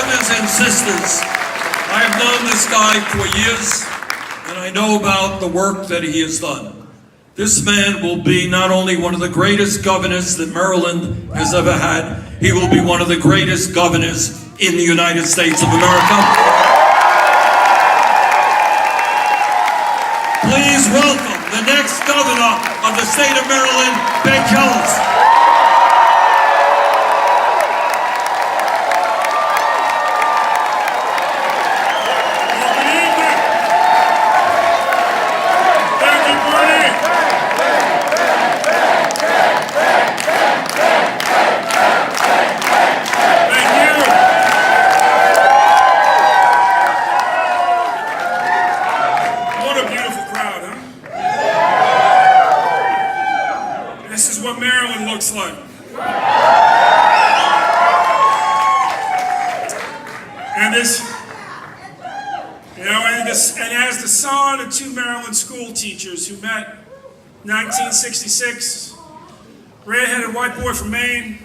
brothers and sisters, I have known this guy for years, and I know about the work that he has done. This man will be not only one of the greatest governors that Maryland has ever had, he will be one of the greatest governors in the United States of America. Please welcome the next governor of the state of Maryland, Ben Kellis. Maryland looks like. And and as the son of two Maryland school teachers who met in 1966, red-headed white boy from Maine,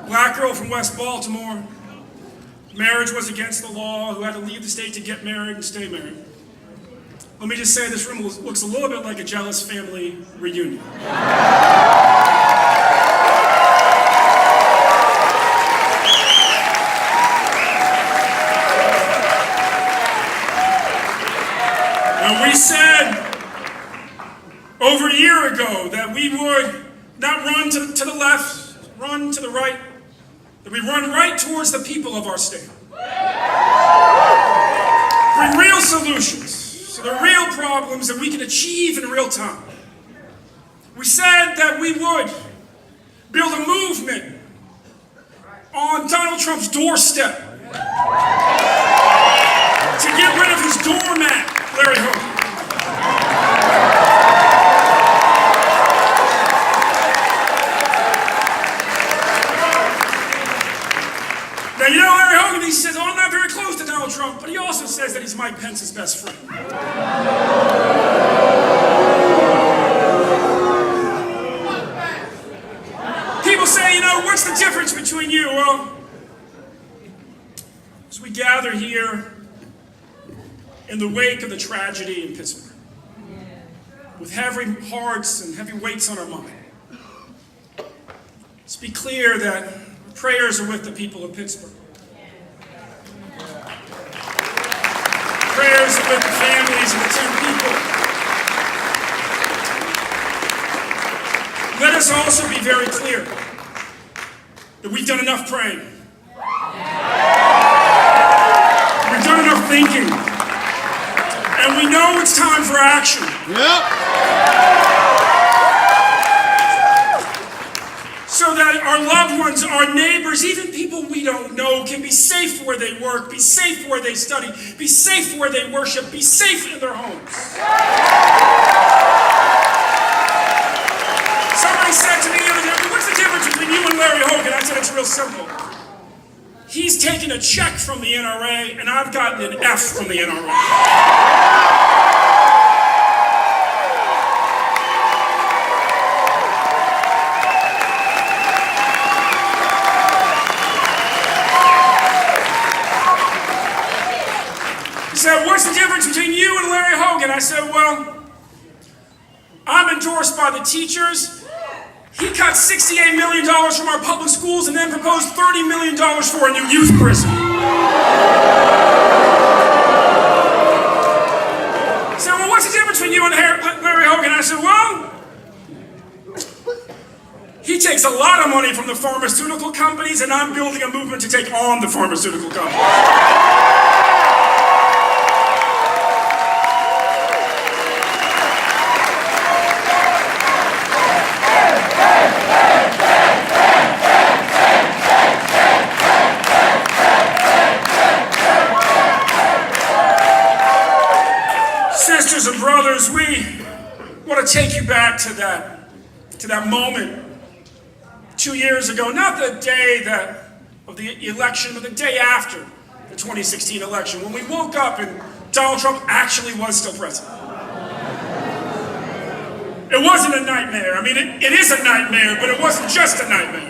black girl from West Baltimore, marriage was against the law, who had to leave the state to get married and stay married. Let me just say this room looks a little bit like a jealous family reunion. And we said over a year ago that we would not run to the left, run to the right, that we run right towards the people of our state. Bring real solutions to the real problems that we can achieve in real time. We said that we would build a movement on Donald Trump's doorstep to get rid of his doormat, Larry Hogan. Now, you know Larry Hogan, he says, oh, I'm not very close to Donald Trump, but he also says that he's Mike Pence's best friend. People say, you know, what's the difference between you? Well, as we gather here in the wake of the tragedy in Pittsburgh, with heavy hearts and heavy weights on our mind, let's be clear that prayers are with the people of Pittsburgh. Prayers are with the families of the 10 people. Let us also be very clear that we've done enough praying. We've done enough thinking. And we know it's time for action. Yep. So that our loved ones, our neighbors, even people we don't know can be safe where they work, be safe where they study, be safe where they worship, be safe in their homes. Somebody said to me the other day, what's the difference between you and Larry Hogan? I said, it's real simple. He's taken a check from the NRA, and I've gotten an F from the NRA. He said, what's the difference between you and Larry Hogan? I said, well, I'm endorsed by the teachers. He cut $68 million from our public schools and then proposed $30 million for a new youth prison. He said, well, what's the difference between you and Larry Hogan? I said, well, he takes a lot of money from the pharmaceutical companies, and I'm building a movement to take on the pharmaceutical companies. Sisters and brothers, we want to take you back to that moment 2 years ago, not the day of the election, but the day after the 2016 election, when we woke up and Donald Trump actually was still president. It wasn't a nightmare. I mean, it is a nightmare, but it wasn't just a nightmare.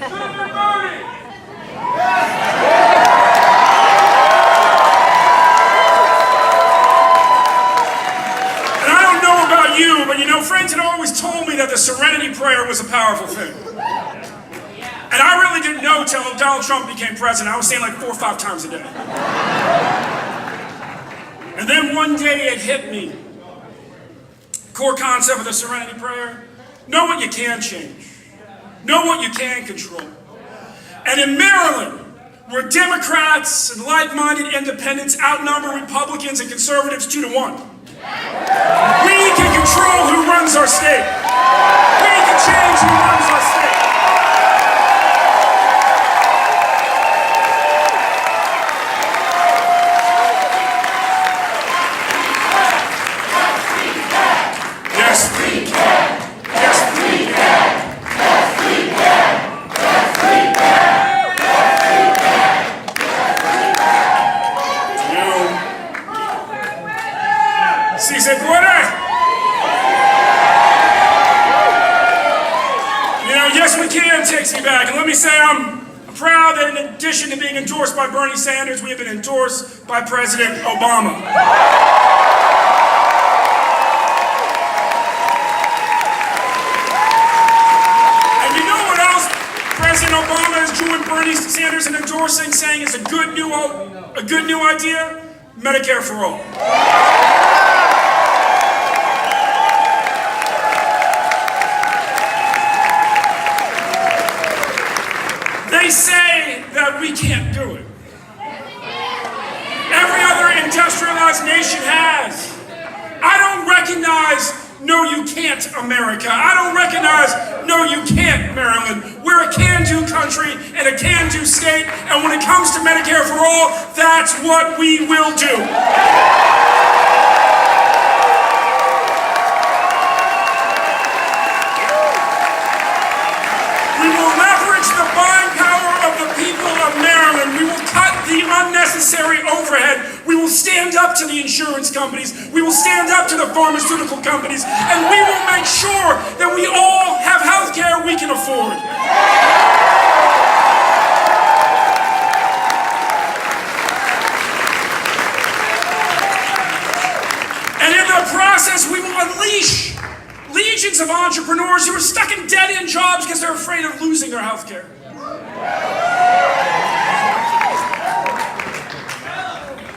prayer was a powerful thing. And I really didn't know until Donald Trump became president. I was saying like 4 or 5 times a day. And then one day it hit me. Core concept of the Serenity Prayer. Know what you can change. Know what you can control. And in Maryland, where Democrats and like-minded independents outnumber Republicans and conservatives 2-1, we can control who runs our state. We can change who runs our state. Yes, we can takes me back. And let me say I'm proud that in addition to being endorsed by Bernie Sanders, we have been endorsed by President Obama. And you know what else President Obama has joined Bernie Sanders in endorsing, saying is a good new idea? Medicare for all. They say that we can't do it. Every other industrialized nation has. I don't recognize no you can't America. I don't recognize no you can't Maryland. We're a can-do country and a can-do state, and when it comes to Medicare for all, that's what we will do. We will leverage the buying power of the people of Maryland. We will cut the unnecessary overhead. We will stand up to the insurance companies. We will stand up to the pharmaceutical companies. And we will make sure that we all have health care we can afford. And in the process, we will unleash legions of entrepreneurs who are stuck in dead-end jobs because they're afraid of losing their health care.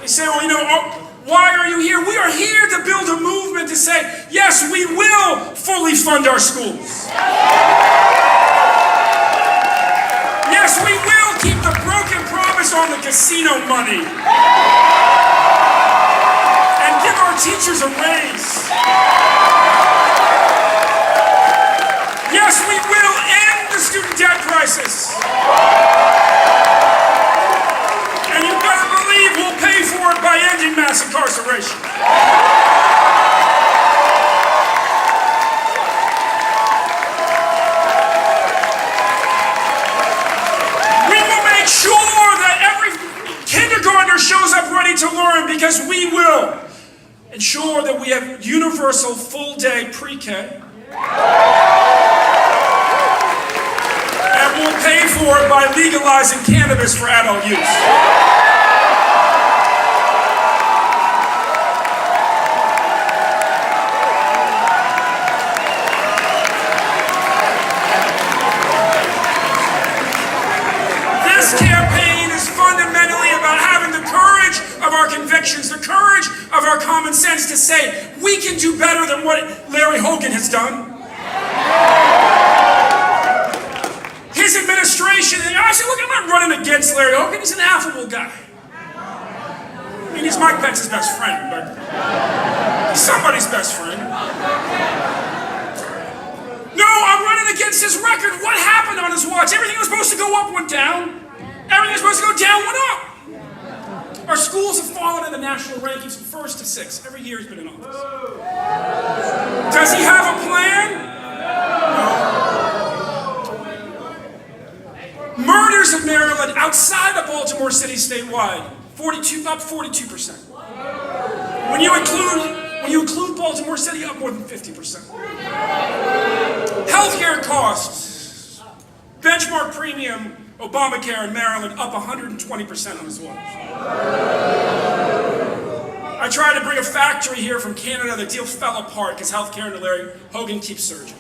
You say, well, why are you here? We are here to build a movement to say, yes, we will fully fund our schools. Yes, we will keep the broken promise on the casino money. And give our teachers a raise. Yes, we will end the student debt crisis. And you better believe we'll pay for it by ending mass incarceration. We will make sure that every kindergartner shows up ready to learn, because we will ensure that we have universal full-day pre-K. And we'll pay for it by legalizing cannabis for adult use. This campaign is fundamentally about having the courage of our convictions, the courage of our common sense to say we can do better than what Larry Hogan has done. His administration, I said, look, I'm not running against Larry Hogan. He's an affable guy. I mean, he's Mike Pence's best friend, but he's somebody's best friend. No, I'm running against his record. What happened on his watch? Everything was supposed to go up went down. Everything was supposed to go down went up. Our schools have fallen in the national rankings from 1st to 6th. Every year he's been in office. Does he have a plan? No. Murders in Maryland outside of Baltimore City statewide, up 42%. When you include Baltimore City, up more than 50%. Healthcare costs, benchmark premium, Obamacare in Maryland, up 120% on his watch. I tried to bring a factory here from Canada. The deal fell apart because healthcare under Larry Hogan keeps surging.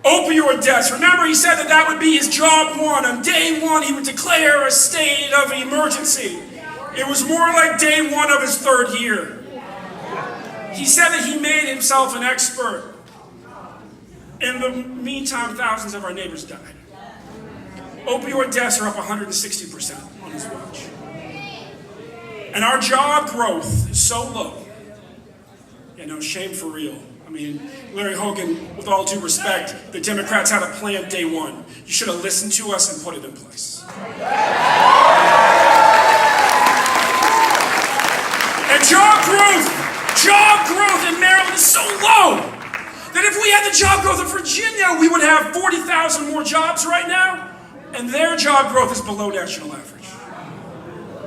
opioid deaths. Remember, he said that that would be his job one. On day one, he would declare a state of emergency. It was more like day one of his third year. He said that he made himself an expert. In the meantime, thousands of our neighbors died. Opioid deaths are up 160% on his watch. And our job growth is so low. Shame for real. I mean, Larry Hogan, with all due respect, the Democrats had a plan day one. You should have listened to us and put it in place. And job growth in Maryland is so low that if we had the job growth of Virginia, we would have 40,000 more jobs right now, and their job growth is below national average.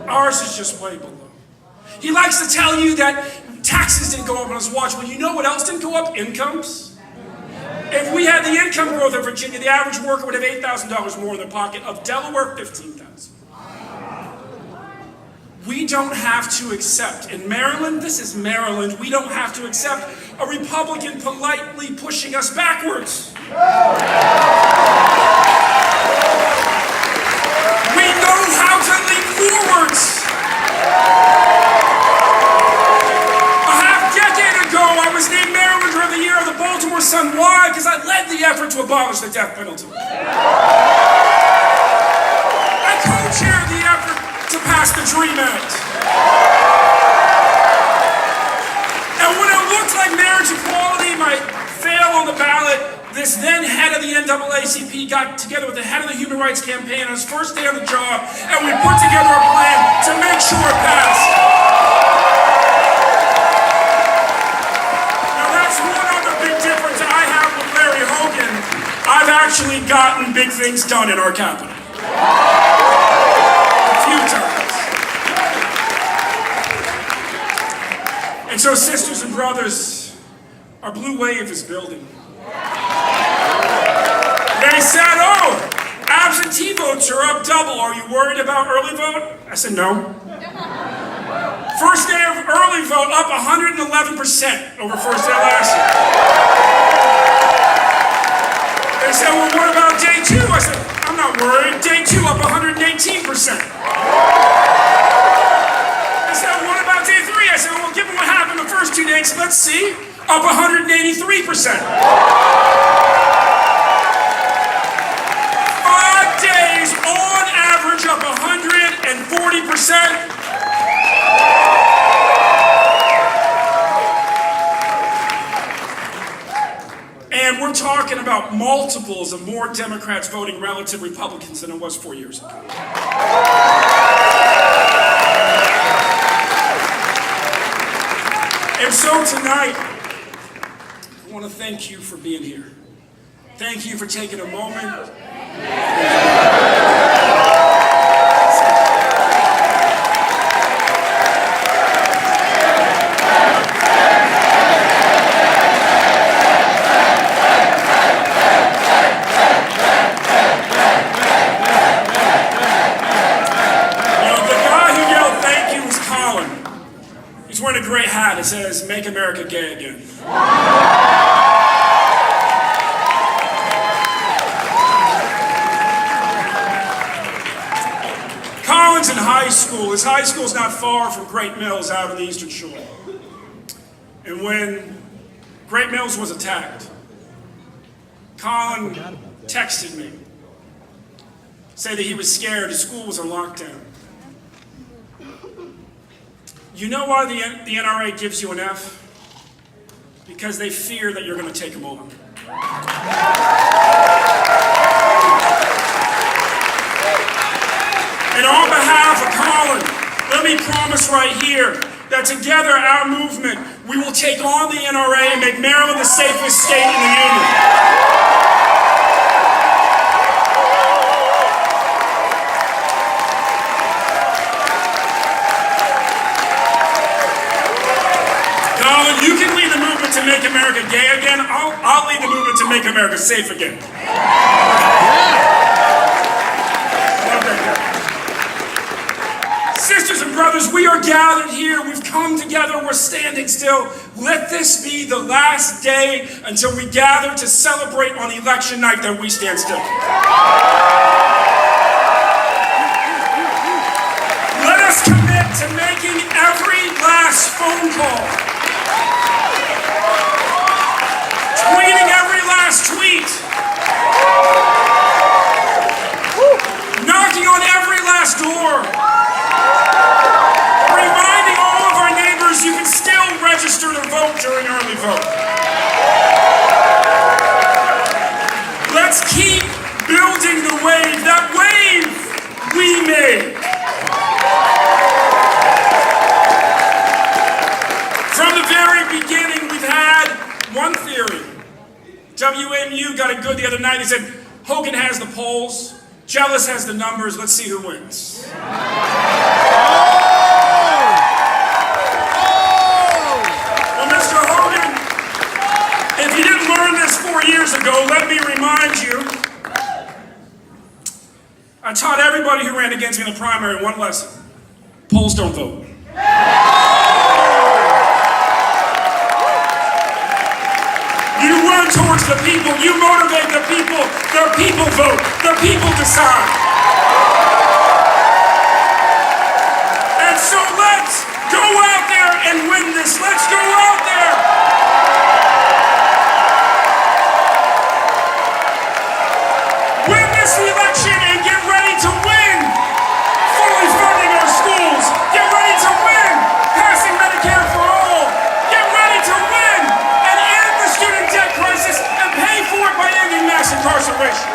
Ours is just way below. He likes to tell you that taxes didn't go up on his watch. Well, you know what else didn't go up? Incomes. If we had the income growth of Virginia, the average worker would have $8,000 more in their pocket. Of Delaware, $15,000. We don't have to accept, in Maryland, this is Maryland, we don't have to accept a Republican politely pushing us backwards. We know how to leap forwards. A half decade ago, I was named Marylander of the Year of the Baltimore Sun. Why? Because I led the effort to abolish the death penalty. I co-chaired the effort to pass the DREAM Act. And when it looked like marriage equality might fail on the ballot, this then head of the NAACP got together with the head of the Human Rights Campaign on his first day on the job, and we put together a plan to make sure it passed. Now that's one other big difference I have with Larry Hogan. I've actually gotten big things done in our capital. And so, sisters and brothers, our blue wave is building. They said, oh, absentee votes are up double. Are you worried about early vote? I said, no. First day of early vote up 111% over first day last year. They said, well, what about day two? I said, I'm not worried. Day two up 118%. They said, well, what about day three? I said, well, given what happened the first 2 days, let's see, up 183%. 5 days on average up 140%. And we're talking about multiples of more Democrats voting relative Republicans than it was 4 years ago. And so tonight, I want to thank you for being here. Thank you for taking a moment. He's wearing a great hat. It says, "Make America Gay Again." Colin's in high school. His high school's not far from Great Mills out on the Eastern Shore. And when Great Mills was attacked, Colin texted me, said that he was scared. His school was on lockdown. You know why the NRA gives you an F? Because they fear that you're going to take them on. And on behalf of Colin, let me promise right here that together, our movement, we will take on the NRA and make Maryland the safest state in the union. You can lead the movement to make America gay again. I'll lead the movement to make America safe again. Love that. Sisters and brothers, we are gathered here. We've come together. We're standing still. Let this be the last day until we gather to celebrate on election night that we stand still. Let us commit to making every last phone call, tweeting every last tweet, knocking on every last door, reminding all of our neighbors you can still register to vote during early vote. Let's keep building the wave, that wave we made. From the very beginning, we've had one theory. WMU got it good the other night. He said, Hogan has the polls, Jealous has the numbers, let's see who wins. Well, Mr. Hogan, if you didn't learn this 4 years ago, let me remind you. I taught everybody who ran against me in the primary one lesson. Polls don't vote. You run towards the people, you motivate the people vote, the people decide. And so let's go out there and win this. Let's go out there. Win this election and get ready to win. Fully funding our schools. Get ready to win. Passing Medicare for all. Get ready to win and end the student debt crisis and pay for it by ending mass incarceration.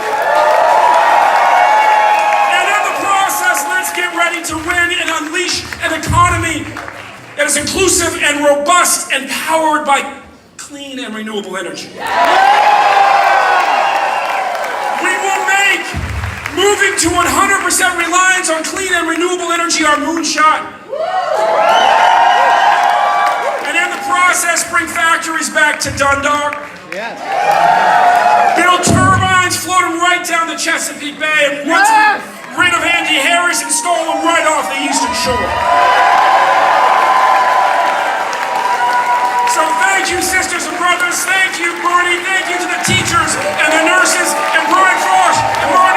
And in the process, let's get ready to win and unleash an economy that is inclusive and robust and powered by clean and renewable energy. We will make moving to 100% reliance on clean and renewable energy our moonshot. And in the process, bring factories back to Dundalk. Yes. Build turbines, float them right down the Chesapeake Bay, and once rid of Andy Harris, install them right off the eastern shore. So thank you, sisters and brothers. Thank you, Bernie. Thank you to the teachers and the nurses and Brian Frost and Martin